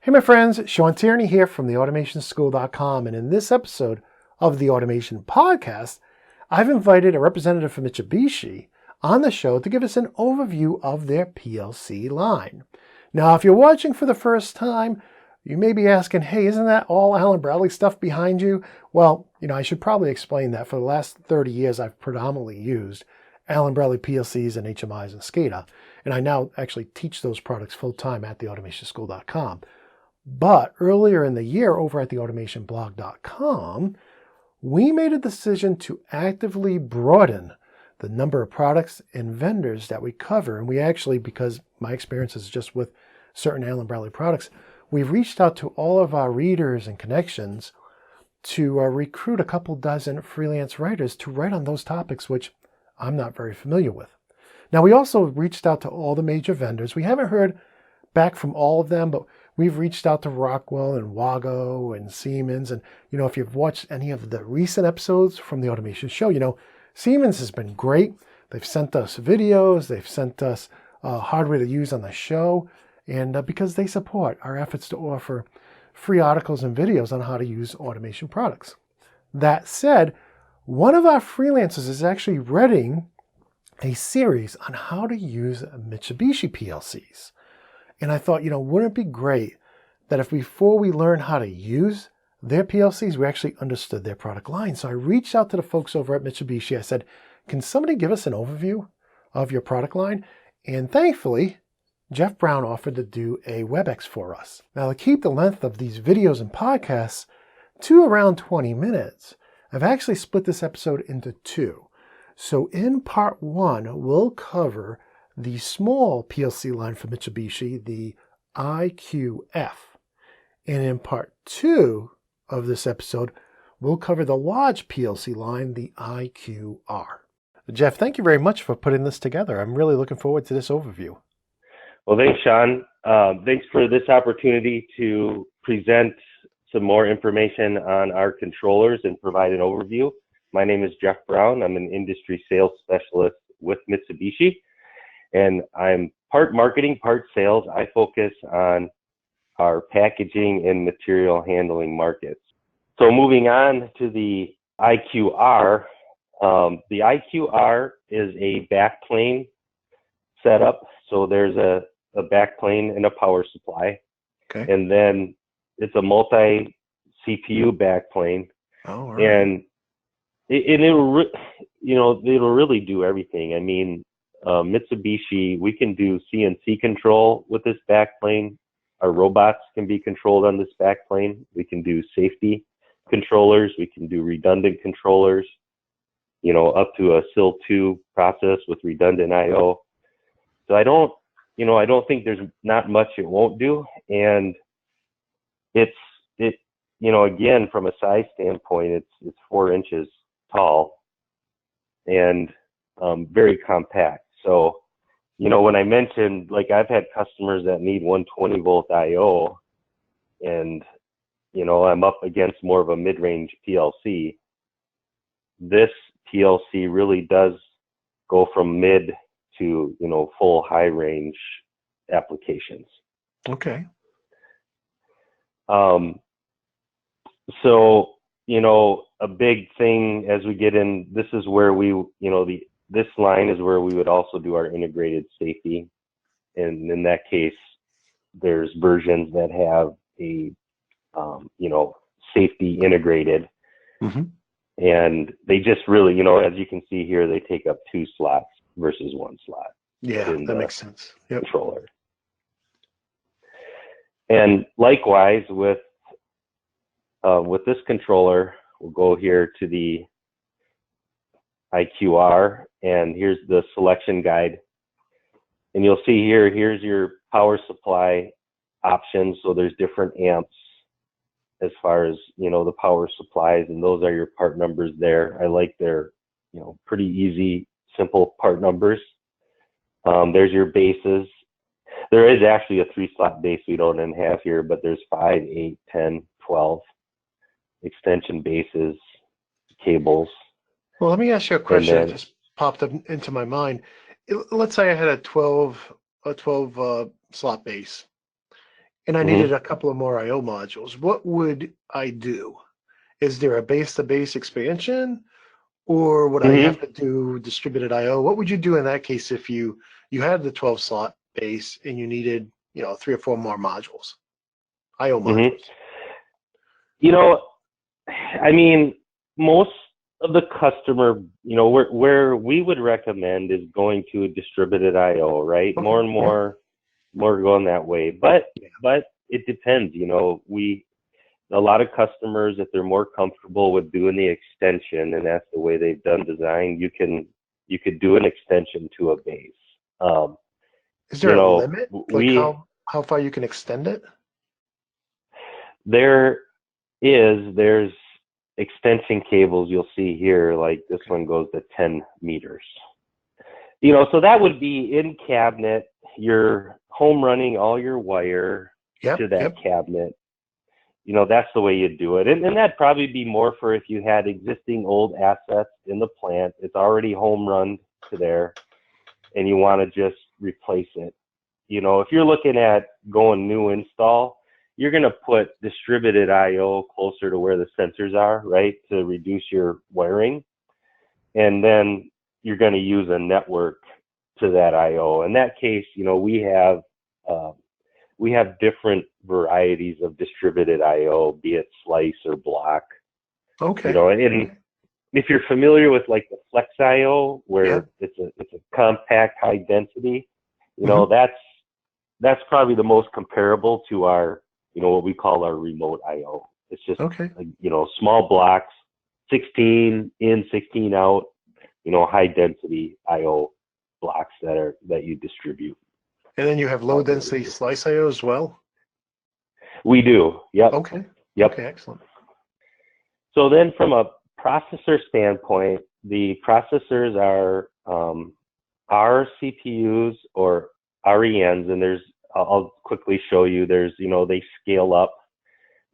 Hey my friends, Shawn here from theautomationschool.com, and in this episode of the Automation Podcast, I've invited a representative from Mitsubishi on the show to give us an overview of their PLC line. Now, if you're watching for the first time, you may be asking, hey, isn't that all Allen Bradley stuff behind you? Well, I should probably explain that for the last 30 years I've predominantly used Allen Bradley PLCs and HMIs and SCADA, and I now actually teach those products full-time at theautomationschool.com. But earlier in the year over at theautomationblog.com, we made a decision to actively broaden the number of products and vendors that we cover. And we actually, because my experience is just with certain Allen Bradley products, we've reached out to all of our readers and connections to recruit a couple dozen freelance writers to write on those topics, which I'm not very familiar with. Now, we also reached out to all the major vendors. We haven't heard back from all of them, but we've reached out to Rockwell and Wago and Siemens. And, if you've watched any of the recent episodes from the Automation Show, Siemens has been great. They've sent us videos. They've sent us hardware to use on the show. And because they support our efforts to offer free articles and videos on how to use automation products. That said, one of our freelancers is actually writing a series on how to use Mitsubishi PLCs. And I thought, wouldn't it be great that if before we learn how to use their PLCs, we actually understood their product line. So I reached out to the folks over at Mitsubishi. I said, can somebody give us an overview of your product line? And thankfully, Jeff Brown offered to do a WebEx for us. Now, to keep the length of these videos and podcasts to around 20 minutes, I've actually split this episode into two. So in part one, we'll cover the small PLC line for Mitsubishi, the iQ-F. And in part two of this episode, we'll cover the large PLC line, the iQ-R. Jeff, thank you very much for putting this together. I'm really looking forward to this overview. Well, thanks, Shawn. Thanks for this opportunity to present some more information on our controllers and provide an overview. My name is Jeff Brown. I'm an industry sales specialist with Mitsubishi. And I'm part marketing, part sales. I focus on our packaging and material handling markets. So moving on to the iQ-R. The iQ-R is a backplane setup. So there's a backplane and a power supply. Okay. And then it's a multi-CPU backplane. Oh, right. And it'll really do everything. I mean, Mitsubishi, we can do CNC control with this backplane. Our robots can be controlled on this backplane. We can do safety controllers. We can do redundant controllers, up to a SIL2 process with redundant I/O. So I don't think there's not much it won't do. And again, from a size standpoint, it's 4 inches tall and very compact. So, when I mentioned, I've had customers that need 120 volt I/O and, I'm up against more of a mid-range PLC. This PLC really does go from mid to, full high range applications. Okay. So, a big thing as we get in, this is where this line is where we would also do our integrated safety. And in that case, there's versions that have a, safety integrated. Mm-hmm. And they just really, as you can see here, they take up 2 slots versus 1 slot. Yeah, that makes sense. Yep. Controller. And likewise with this controller, we'll go here to the iQ-R, and here's the selection guide. And you'll see here's your power supply options. So there's different amps as far as, the power supplies, and those are your part numbers there. I like their, pretty easy, simple part numbers. There's your bases. There is actually a 3-slot base we don't have here, but there's 5, 8, 10, 12 extension bases, cables. Well, let me ask you a question that just popped up into my mind. Let's say I had a 12 slot base, and I Hmm. needed a couple of more I/O modules, what would I do? Is there a base-to-base expansion, or would I Hmm. have to do distributed I/O? What would you do in that case if you had the 12 slot base and you needed, 3 or 4 more modules, I/O Hmm. modules? You know, I mean, most of the customer, where we would recommend is going to a distributed I/O, right? Okay. More and Yeah. more going that way. But Yeah. but it depends. A lot of customers, if they're more comfortable with doing the extension, and that's the way they've done design, you could do an extension to a base. Um, Is there you a know, limit, like we how far you can extend it? there there's extension cables you'll see here, like this Okay. one goes to 10 meters. So that would be in cabinet. You're home running all your wire Yep. to that Yep. cabinet. That's the way you do it. And that'd probably be more for if you had existing old assets in the plant. It's already home run to there and you want to just replace it. If you're looking at going new install, you're going to put distributed I/O closer to where the sensors are, right, to reduce your wiring. And then you're going to use a network to that I/O. In that case, uh, we have different varieties of distributed I/O, be it slice or block. Okay. And if you're familiar with like the flex I/O, Yeah. where it's a compact, high density, Hmm. that's probably the most comparable to our, what we call our remote I/O. It's just Okay. like, small blocks, 16 in, 16 out, high density I/O blocks that you distribute And then you have low out to the density system. slice I/O as well. We do. Yep. Okay. Yep. Okay. Excellent. So then from a processor standpoint, the processors are R CPUs or RENs, and I'll quickly show you, they scale up.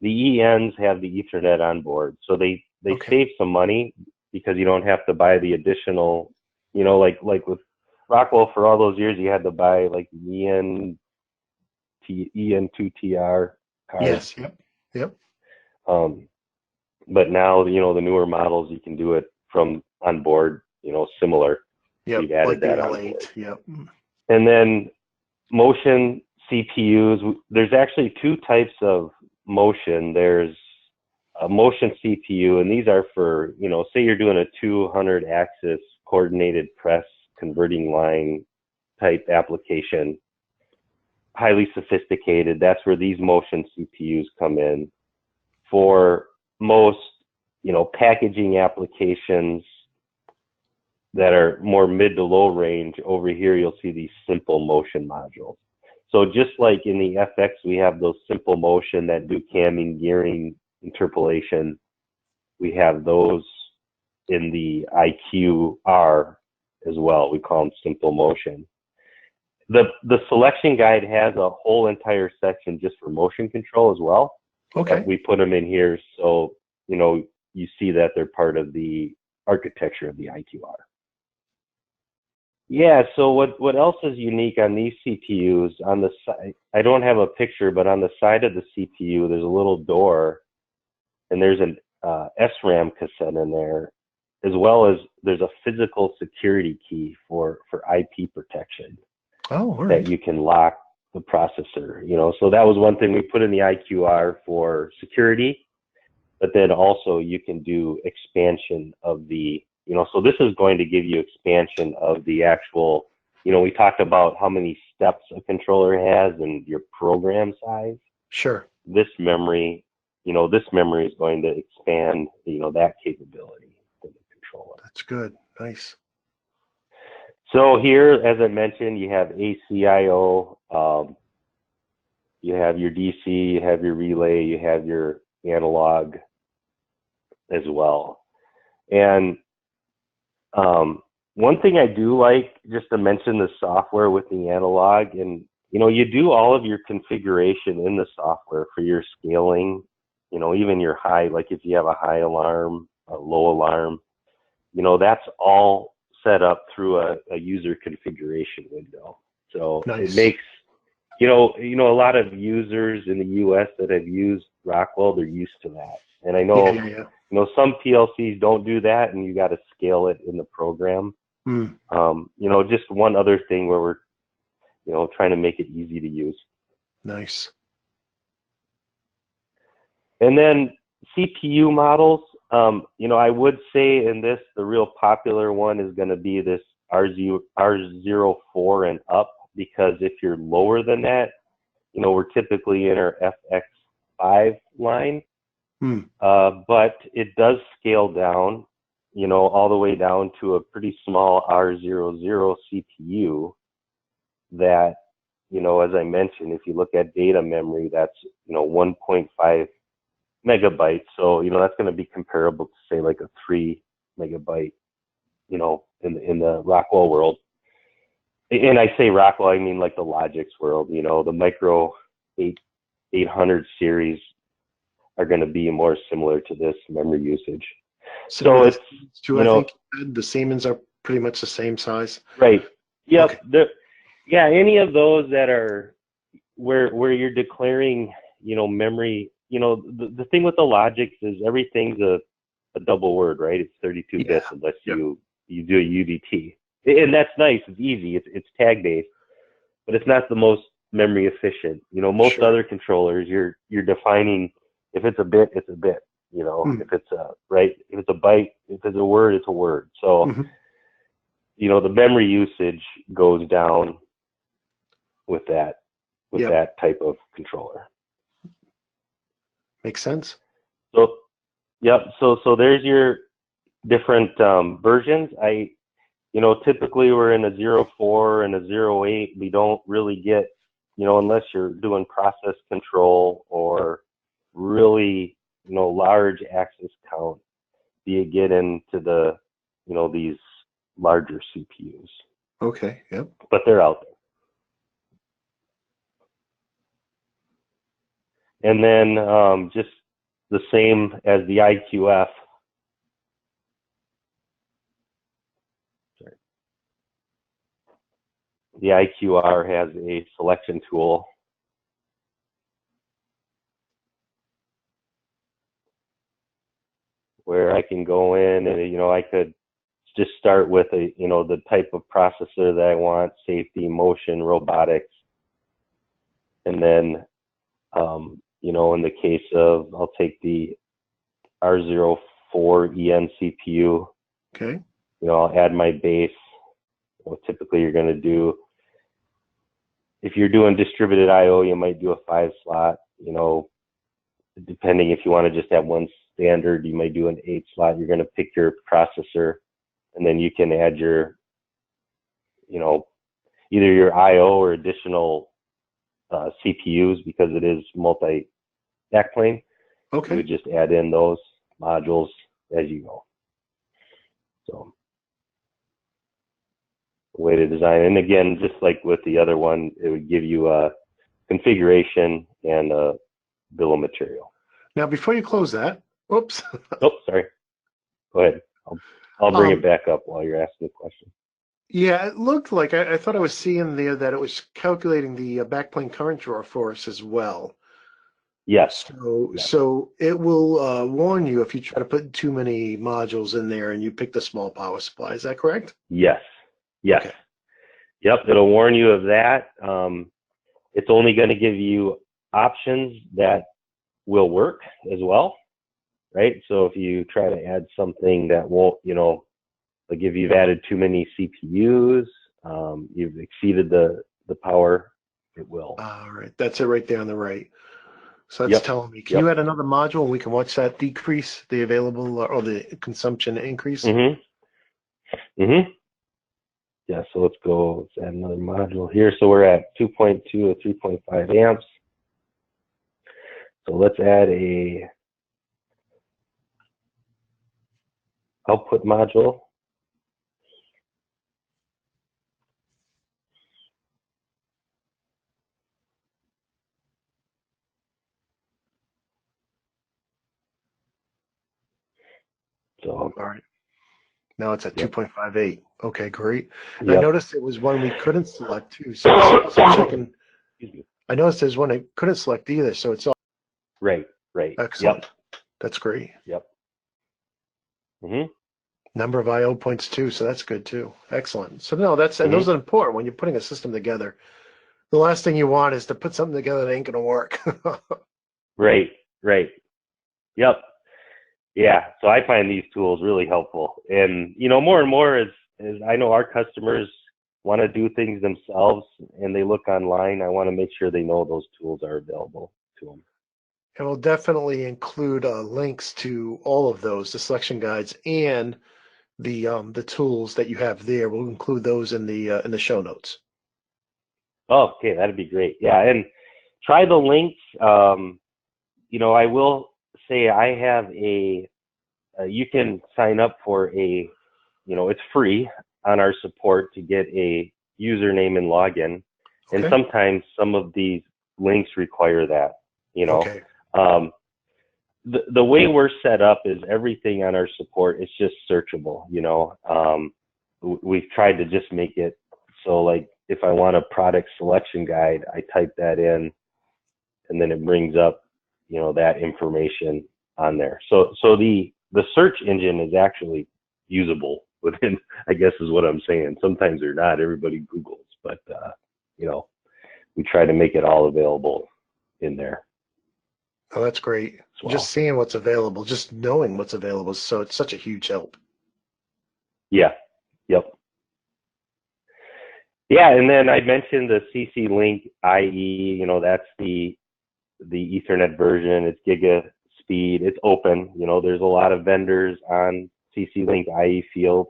The ENs have the Ethernet on board, so they Okay. save some money because you don't have to buy the additional, like with Rockwell for all those years, you had to buy like the EN2TR cards. Yes. Yep. Yep. Um, but now, the newer models, you can do it from on board, similar. Yep. We've added Like the that on board. L8. Yep. And then motion CPUs, there's actually two types of motion. There's a motion CPU, and these are for, say you're doing a 200 axis coordinated press converting line type application, highly sophisticated. That's where these motion CPUs come in. For most, packaging applications that are more mid to low range, over here you'll see these simple motion modules. So just like in the FX, we have those simple motion that do camming, gearing, interpolation. We have those in the iQ-R as well. We call them simple motion. The selection guide has a whole entire section just for motion control as well, but Okay. we put them in here so you see that they're part of the architecture of the iQ-R. Yeah, so what else is unique on these CPUs? On the side, I don't have a picture, but on the side of the CPU, there's a little door, and there's an SRAM cassette in there, as well as there's a physical security key for IP protection Oh, all that right. you can lock the processor. So that was one thing we put in the iQ-R for security, but then also you can do expansion of the, so this is going to give you expansion of the actual, we talked about how many steps a controller has and your program size. Sure. This memory, this memory is going to expand, that capability for the controller. That's good. Nice. So here, as I mentioned, you have ACIO, you have your DC, you have your relay, you have your analog as well. And one thing I do like, just to mention the software with the analog, and you do all of your configuration in the software for your scaling, even your high, like if you have a high alarm, a low alarm, that's all set up through a user configuration window. So it Nice. makes A lot of users in the U.S. that have used Rockwell, they're used to that. And I know, some PLCs don't do that, and you got to scale it in the program. Just one other thing where we're, trying to make it easy to use. Nice. And then CPU models, I would say in this, the real popular one is going to be this R04 and up, because if you're lower than that, we're typically in our FX5 line, but it does scale down, all the way down to a pretty small R00 CPU that, as I mentioned, if you look at data memory, that's, 1.5 megabytes. So, that's going to be comparable to, say, like a 3 megabyte, in the Rockwell world. And I say Rockwell, I mean like the Logix world. The Micro 800 series are going to be more similar to this memory usage. So it's, I think the Siemens are pretty much the same size. Right. Yep. Okay. Any of those that are where you're declaring, memory, the thing with the Logix is everything's a double word, right? It's 32 bits unless you do a UDT. And that's nice. It's easy. It's tag based, but it's not the most memory efficient. Most other controllers, you're defining, if it's a bit, it's a bit. If it's if it's a byte, if it's a word, it's a word. So, the memory usage goes down with that type of controller. Makes sense. So, So there's your different versions. Typically we're in a 04 and a 08. We don't really get, unless you're doing process control or really, large access count, do you get into the, these larger CPUs. Okay, yep. But they're out there. And then just the same as the iQ-F. The iQ-R has a selection tool where I can go in and, I could just start with the type of processor that I want: safety, motion, robotics. And then, in the case of, I'll take the R04 EN CPU. Okay. I'll add my base. Typically you're going to do, if you're doing distributed I/O, you might do a 5-slot, depending if you want to just have one standard, you might do an 8-slot. You're going to pick your processor, and then you can add your, either your I/O or additional CPUs, because it is multi-backplane. Okay. You would just add in those modules as you go. So, way to design. And again, just like with the other one, it would give you a configuration and a bill of material. Now, before you close that, whoops. Oh, sorry. Go ahead. I'll bring it back up while you're asking the question. Yeah, it looked like, I thought I was seeing there that it was calculating the backplane current draw for us as well. Yes. So it will warn you if you try to put too many modules in there and you pick the small power supply. Is that correct? Yes. Okay. Yep. It'll warn you of that. It's only going to give you options that will work as well, right? So if you try to add something that won't, like if you've added too many CPUs, you've exceeded the power, it will. All right. That's it right there on the right. So that's telling me. Can you add another module and we can watch that decrease, the available or the consumption increase? Yeah, so let's add another module here. So we're at 2.2 or 3.5 amps. So let's add a output module. So, all right. Now it's at 2.58. Okay, great. And I noticed it was one we couldn't select too. So checking Excuse me. I noticed there's one I couldn't select either, so it's all Right. excellent. Yep. That's great. Yep. hmm Number of I/O points too, so that's good too. Excellent. So no, and hmm those are important when you're putting a system together. The last thing you want is to put something together that ain't gonna work. Right. Yep. Yeah. So I find these tools really helpful, and more and more as I know our customers want to do things themselves, and they look online. I want to make sure they know those tools are available to them. And we'll definitely include links to all of those, the selection guides and the tools that you have there. We'll include those in the show notes. Oh, okay, that'd be great. Yeah, and try the links. I will say I have you can sign up for it's free on our support to get a username and login. And Okay. sometimes some of these links require that, Okay. The way we're set up is everything on our support is just searchable, we've tried to just make it so, like, if I want a product selection guide, I type that in and then it brings up, that information on there. So the search engine is actually usable within, I guess is what I'm saying. Sometimes they're not, everybody Googles, but we try to make it all available in there Oh, that's great. as well. Just seeing what's available, just knowing what's available, so it's such a huge help. Yeah. Yep. Yeah, and then I mentioned the CCLink IE. That's the Ethernet version. It's giga speed. It's open. There's a lot of vendors on CCLink IE field.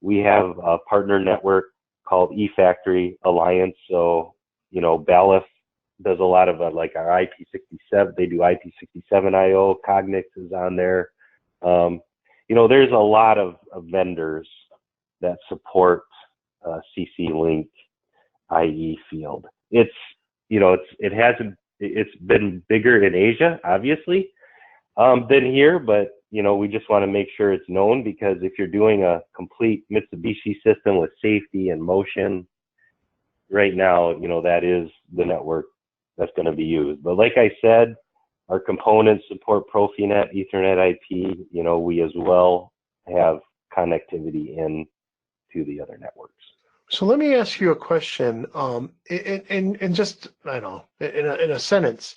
We have a partner network called eFactory Alliance. So, Balluff does a lot of like our IP67. They do IP67 IO. Cognix is on there. There's a lot of vendors that support CCLink IE field. It's been bigger in Asia, obviously, than here, but we just want to make sure it's known, because if you're doing a complete Mitsubishi system with safety and motion, right now, that is the network that's going to be used. But like I said, our components support Profinet, Ethernet IP. We as well have connectivity in to the other networks. So let me ask you a question. In just, I don't know, in a sentence,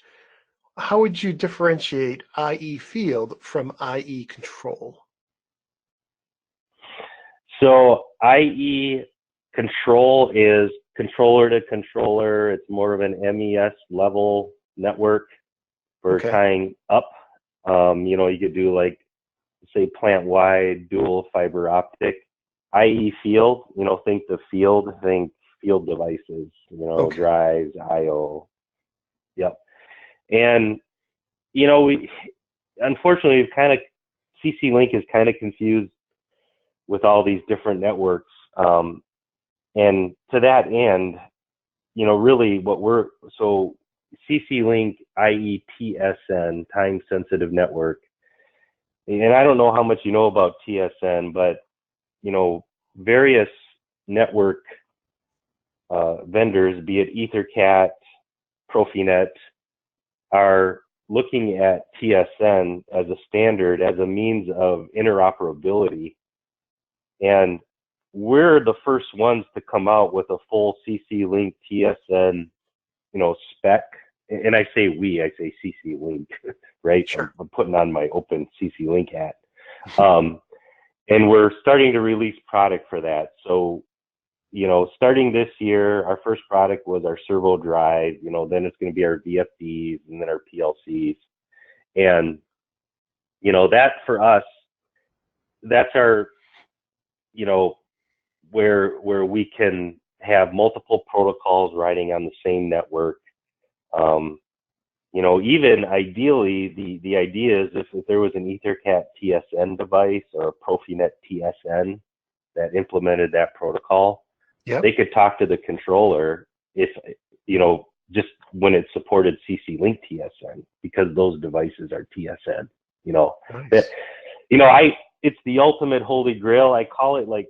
how would you differentiate IE field from IE control? So IE control is controller to controller. It's more of an MES level network for Okay. tying up. You could do, like, say, plant-wide dual fiber optic. IE field, think field devices, Okay. drives, IO. Yep. And, unfortunately, CC-Link is kind of confused with all these different networks. And to that end, really so CC-Link, i.e. TSN, time sensitive network. And I don't know how much you know about TSN, but, various network vendors, be it EtherCAT, Profinet, are looking at TSN as a standard, as a means of interoperability. And we're the first ones to come out with a full CC-Link TSN, spec. And I say CC-Link, right? Sure. I'm putting on my open CC-Link hat. And we're starting to release product for that. So, starting this year, our first product was our servo drive, then it's going to be our VFDs and then our PLCs. And, that for us, that's our, where we can have multiple protocols riding on the same network. Even ideally, the idea is if there was an EtherCAT TSN device or a Profinet TSN that implemented that protocol, Yep. they could talk to the controller if, just when it supported CC-Link TSN, because those devices are TSN, Nice. It's the ultimate holy grail. I call it, like,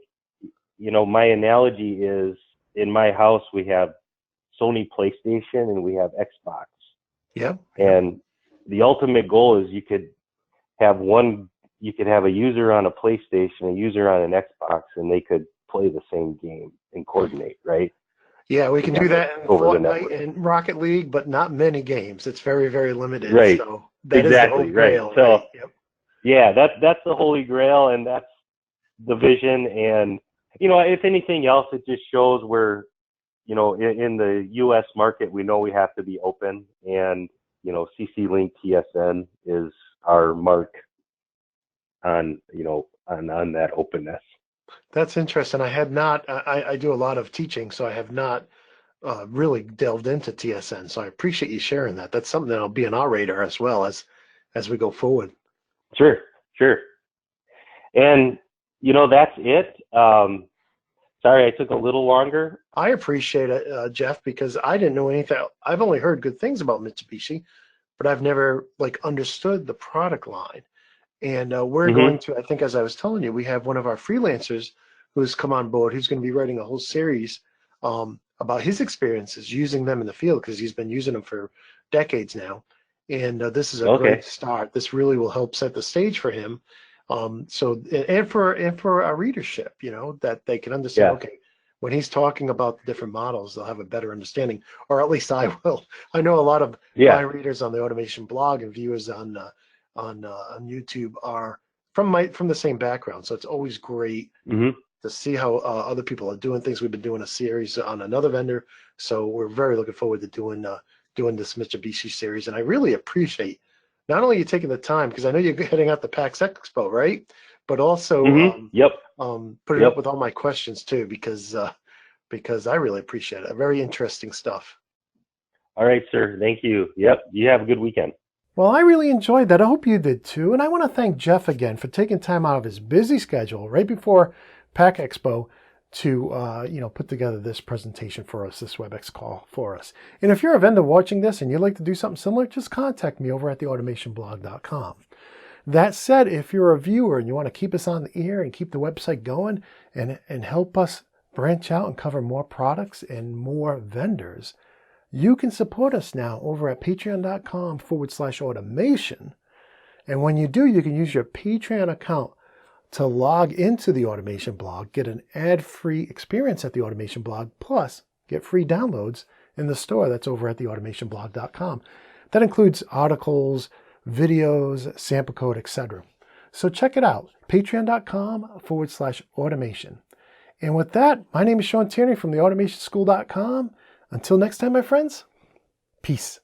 my analogy is, in my house, we have Sony PlayStation and we have Xbox. Yep. And the ultimate goal is you could have a user on a PlayStation, a user on an Xbox, and they could play the same game and coordinate, right? Yeah, we can do that in Over the Fortnite network. and Rocket League, but not many games. It's very, very limited. Right. So that Exactly, is the Holy Grail, right. So, right? Yep. yeah, that's the Holy Grail, and that's the vision. And, you know, if anything else, it just shows where, you know, in the U.S. market, we know we have to be open, and, you know, CCLink TSN is our mark on, you know, on that openness. That's interesting. I had not, I do a lot of teaching, so I have not really delved into TSN. So I appreciate you sharing that. That's something that'll be on our radar as well as we go forward. Sure. And, you know, that's it. Sorry, I took a little longer. I appreciate it, Jeff, because I didn't know anything. I've only heard good things about Mitsubishi, but I've never understood the product line. And we're going to, I think, as I was telling you, we have one of our freelancers who's come on board. Who's going to be writing a whole series about his experiences using them in the field, because he's been using them for decades now. And this is a great start. This really will help set the stage for him. So and for our readership, you know, that they can understand. Okay, when he's talking about the different models, they'll have a better understanding, or at least I will. I know a lot of my readers on the automation blog and viewers on YouTube are from the same background, so it's always great to see how other people are doing things. We've been doing a series on another vendor, so we're very looking forward to doing this Mitsubishi series. And I really appreciate not only you taking the time, because I know you're heading out to PAX Expo, right? But also putting up with all my questions too, because I really appreciate it. Very interesting stuff. All right, sir. Thank you. Yep. You have a good weekend. Well, I really enjoyed that. I hope you did too. And I want to thank Jeff again for taking time out of his busy schedule right before PAX Expo to put together this presentation for us, this WebEx call for us. And if you're a vendor watching this and you'd like to do something similar, just contact me over at theautomationblog.com. That said, if you're a viewer and you want to keep us on the air and keep the website going and help us branch out and cover more products and more vendors, you can support us now over at patreon.com/automation. And when you do, you can use your Patreon account to log into the Automation Blog, get an ad-free experience at the Automation Blog, plus get free downloads in the store that's over at theautomationblog.com. That includes articles, videos, sample code, etc. So check it out, patreon.com/automation. And with that, my name is Shawn from theautomationschool.com. Until next time, my friends, peace.